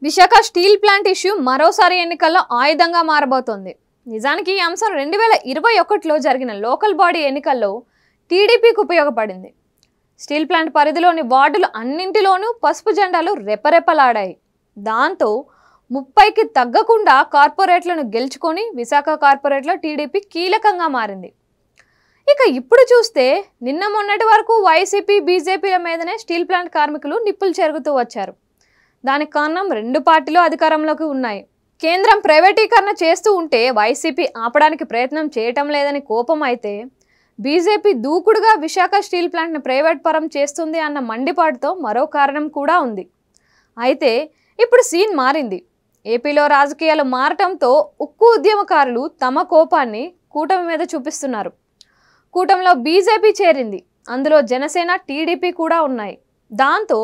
Visakha steel plant issue మరోసారి ఎన్నికల్లో ఆయుధంగా మారబోతోంది. నిజానికి ఈ అంశం 2021లో జరిగిన లోకల్ బాడీ ఎన్నికల్లో టీడీపీకి ఉపయోగపడింది. స్టీల్ ప్లాంట్ పరిధిలోని వార్డులు అన్నింటిలోనూ పసుపు జెండాలు రెపరెపలాడాయి. దాంతో 30కి తగ్గకుండా కార్పొరేట్లను గెలుచుకొని విశాఖ కార్పొరేట్లో టీడీపీ కీలకంగా మారింది. ఇక ఇప్పుడు చూస్తే నిన్న మొన్నటి వరకు వైసీపీ బీజేపీల మీదనే స్టీల్ ప్లాంట్ కార్మికులు నిప్పులు చెరుగుతూ వచ్చారు. దానికి కారణం రెండు పార్టీలు అధికారంలోకి ఉన్నాయి. కేంద్రం ప్రైవేటీకరణ చేస్తూ ఉంటే వైసీపీ ఆపడానికి ప్రయత్నం చేయటం లేదని కోపం అయితే, బీజేపీ దూకుడుగా విశాఖ స్టీల్ ప్లాంట్ను ప్రైవేట్ పరం చేస్తుంది అన్న మండిపాటుతో మరో కారణం కూడా ఉంది. అయితే ఇప్పుడు సీన్ మారింది. ఏపీలో రాజకీయాలు మారటంతో ఉక్కు ఉద్యమకారులు తమ కోపాన్ని కూటమి మీద చూపిస్తున్నారు. కూటమిలో బీజేపీ చేరింది, అందులో జనసేన టీడీపీ కూడా ఉన్నాయి. దాంతో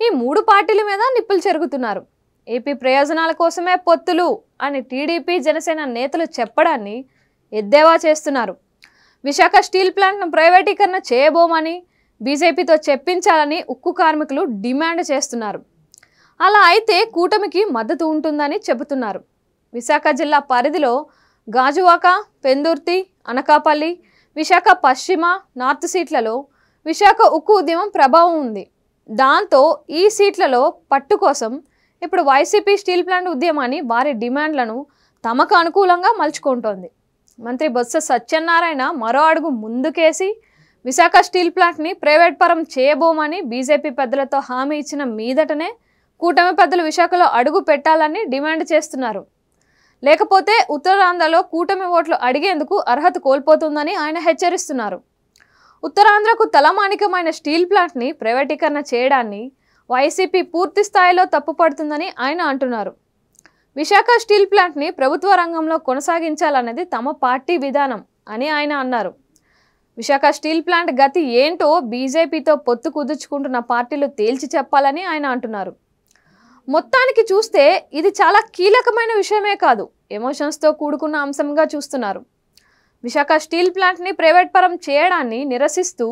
ఈ మూడు పార్టీల మీద నిప్పులు చెరుగుతున్నారు. ఏపీ ప్రయోజనాల కోసమే పొత్తులు అని టీడీపీ జనసేన నేతలు చెప్పడాన్ని ఎద్దేవా చేస్తున్నారు. విశాఖ స్టీల్ ప్లాంట్ను ప్రైవేటీకరణ చేయబోమని బీజేపీతో చెప్పించాలని ఉక్కు కార్మికులు డిమాండ్ చేస్తున్నారు. అలా అయితే కూటమికి మద్దతు ఉంటుందని చెబుతున్నారు. విశాఖ జిల్లా పరిధిలో గాజువాక, పెందుర్తి, అనకాపల్లి, విశాఖ పశ్చిమ, నార్త్ సీట్లలో విశాఖ ఉక్కు ఉద్యమం ప్రభావం ఉంది. దాంతో ఈ సీట్లలో పట్టు కోసం ఇప్పుడు వైసీపీ స్టీల్ ప్లాంట్ ఉద్యమాన్ని వారి డిమాండ్లను తమకు అనుకూలంగా మలుచుకుంటోంది. మంత్రి బొత్స సత్యనారాయణ మరో అడుగు ముందుకేసి విశాఖ స్టీల్ ప్లాంట్ని ప్రైవేట్ పరం చేయబోమని బీజేపీ పెద్దలతో హామీ ఇచ్చిన మీదటనే కూటమి పెద్దలు విశాఖలో అడుగు పెట్టాలని డిమాండ్ చేస్తున్నారు. లేకపోతే ఉత్తరాంధ్రలో కూటమి ఓట్లు అడిగేందుకు అర్హత కోల్పోతుందని ఆయన హెచ్చరిస్తున్నారు. ఉత్తరాంధ్రకు తలమానికమైన స్టీల్ ప్లాంట్ని ప్రైవేటీకరణ చేయడాన్ని వైసీపీ పూర్తి స్థాయిలో తప్పుపడుతుందని ఆయన అంటున్నారు. విశాఖ స్టీల్ ప్లాంట్ని ప్రభుత్వ రంగంలో కొనసాగించాలన్నది తమ పార్టీ విధానం అని ఆయన అన్నారు. విశాఖ స్టీల్ ప్లాంట్ గతి ఏంటో బీజేపీతో పొత్తు కుదుర్చుకుంటున్న పార్టీలు తేల్చి చెప్పాలని ఆయన అంటున్నారు. మొత్తానికి చూస్తే ఇది చాలా కీలకమైన విషయమే కాదు, ఎమోషన్స్తో కూడుకున్న అంశంగా చూస్తున్నారు. విశాఖ స్టీల్ ప్లాంట్ని ప్రైవేట్ పరం చేయడాన్ని నిరసిస్తూ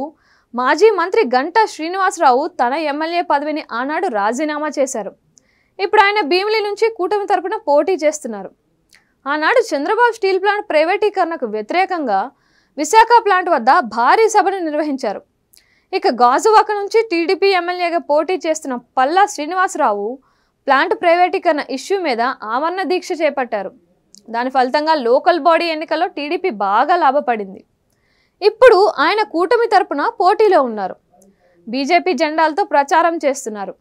మాజీ మంత్రి గంటా శ్రీనివాసరావు తన ఎమ్మెల్యే పదవిని ఆనాడు రాజీనామా చేశారు. ఇప్పుడు ఆయన భీమిలి నుంచి కూటమి తరపున పోటీ చేస్తున్నారు. ఆనాడు చంద్రబాబు స్టీల్ ప్లాంట్ ప్రైవేటీకరణకు వ్యతిరేకంగా విశాఖ ప్లాంట్ వద్ద భారీ సభను నిర్వహించారు. ఇక గాజువాక నుంచి టీడీపీ ఎమ్మెల్యేగా పోటీ చేస్తున్న పల్లా శ్రీనివాసరావు ప్లాంట్ ప్రైవేటీకరణ ఇష్యూ మీద ఆమరణ దీక్ష చేపట్టారు. దాని ఫలితంగా లోకల్ బాడీ ఎన్నికల్లో టీడీపీ బాగా లాభపడింది. ఇప్పుడు ఆయన కూటమి తరపున పోటీలో ఉన్నారు. బీజేపీ జెండాలతో ప్రచారం చేస్తున్నారు.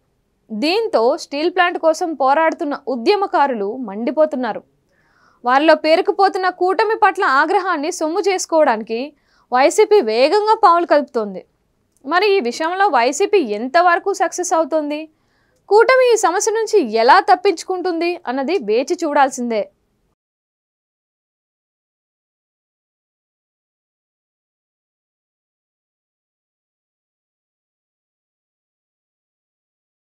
దీంతో స్టీల్ ప్లాంట్ కోసం పోరాడుతున్న ఉద్యమకారులు మండిపోతున్నారు. వారిలో పేరుకుపోతున్న కూటమి పట్ల ఆగ్రహాన్ని సొమ్ము చేసుకోవడానికి వైసీపీ వేగంగా పావులు కలుపుతోంది. మరి ఈ విషయంలో వైసీపీ ఎంతవరకు సక్సెస్ అవుతుంది, కూటమి ఈ సమస్య నుంచి ఎలా తప్పించుకుంటుంది అన్నది వేచి చూడాల్సిందే.